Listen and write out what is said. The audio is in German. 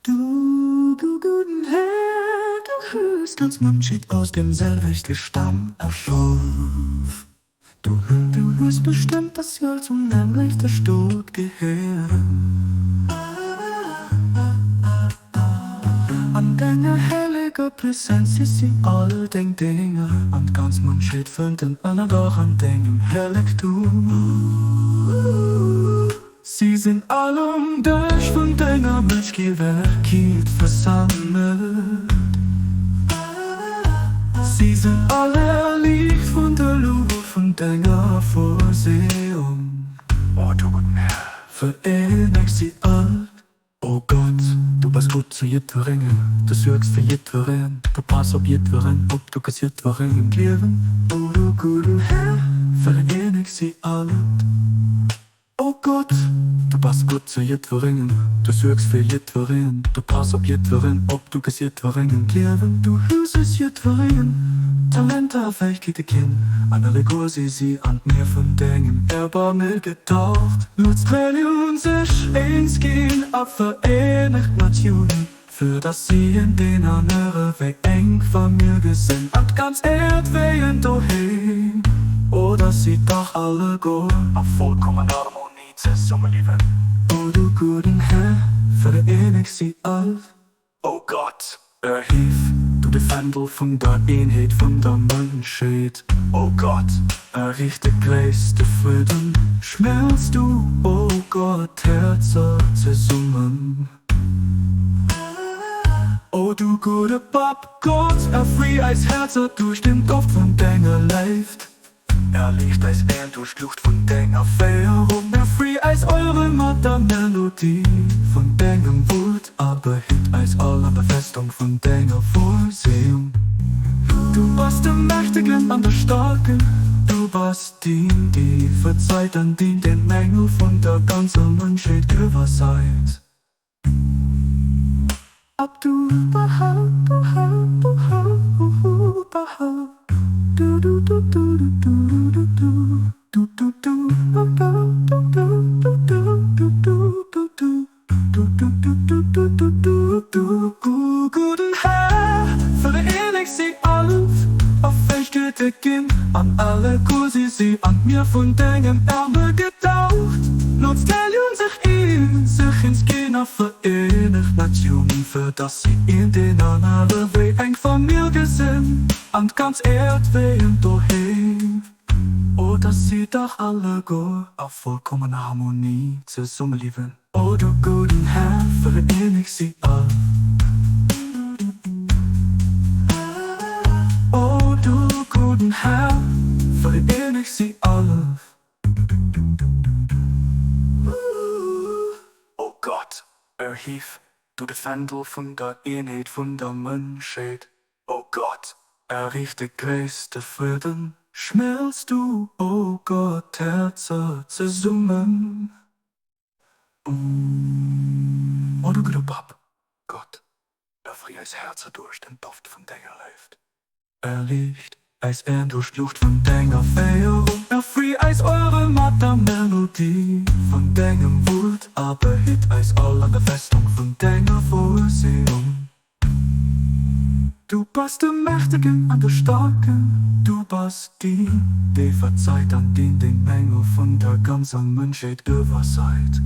Du guten Herr, du hörst uns Mundschid aus dem selwichten Stamm erschuf. Du hörst bestimmt, dass wir zum nämlich der Stadt gehören. An deiner heiligen Präsenz ist sie all den Dinge. Und ganz Mundschid finden alle doch an deinem Heiligtum. Sie sind alle durch von deiner Milchgewerkheit versammelt. Sie sind alle Licht von der Luft von deiner Vorsehung. Oh, du guten Herr, vereinigt sie all. Oh Gott, du bist gut zu jedem, du sorgst für jeden, du passt auf jeden, ob du kannst jeden geben. Oh, du guten Herr, vereinigt sie alle. Oh Gott, du passt gut zu jedem, du sorgst für jeden, du passt auf jeden, ob du kannst jeden geben. Du hörst es jeden, Talente, Fähigkeiten kennen, an alle Kurse sie an mir von deinem Erbarmen getaucht. Nutzt Million sich eins gehen, ab Vereinigten Nationen, für das sie in den anderen Weg eng von mir gesinnt. Und ganz Erdwehen daheim, oh, dass sie doch alle go auf vollkommener Harmonie zusammenleben. Oh, du guten Herr, vereinigt sie all. Oh Gott, erhilf du die Fendel von der Einheit von der Menschheit. Oh Gott, errichte größte Frieden, schmelzt du, oh Gott, Herze zusammen. Oh du gute Pap, Gott, erfrieh als Herze durch den Kopf von deiner Leid. Liegt als durch Luft von deiner Feierung, erfrieh als eure Mutter-Melodie von deinem Wut, aber hit als aller Befestung von deiner Vorsehung. Du bist der Mächtige an der Starken, du bist die verzeiht an den Mängel von der ganzen Menschheit überseid. Ab du behalt, behalt, behalt, behalt. Du du du du du du du du du du du du guten Herr, vereinigt sie alle auf Feststätte gehen, an alle Kurse sie an mir von deinem Ärmel getaucht. Nutzt Million sich ins Gehen auf Vereinigten Nationen, für das sie in den anderen Weg eng von mir gesinnt. Und ganz Erdwehen daheim, oh, dass sie doch alle go auf vollkommener Harmonie zusammenleben. Oh, du guten Herr, vereinigt sie all. Oh, du guten Herr, vereinigt sie alle. Oh Gott, erhilf du die Fendel von der Einheit von der Menschheit. Oh Gott, errichte größte Frieden, schmelzt du, oh Gott, Herze zusammen. Oh du gute Pap, Gott, erfrieh als Herze durch den Duft von deiner Luft. Liegt als durch Luft von deiner Feierung, erfrieh als eure Mutter-Melodie von deinem Wut, aber hit als aller Befestung von deiner Vorsehung. Du bist der Mächtige an der Starken, du bist die verzeiht an den Mängel von der ganzen Menschheit überseid.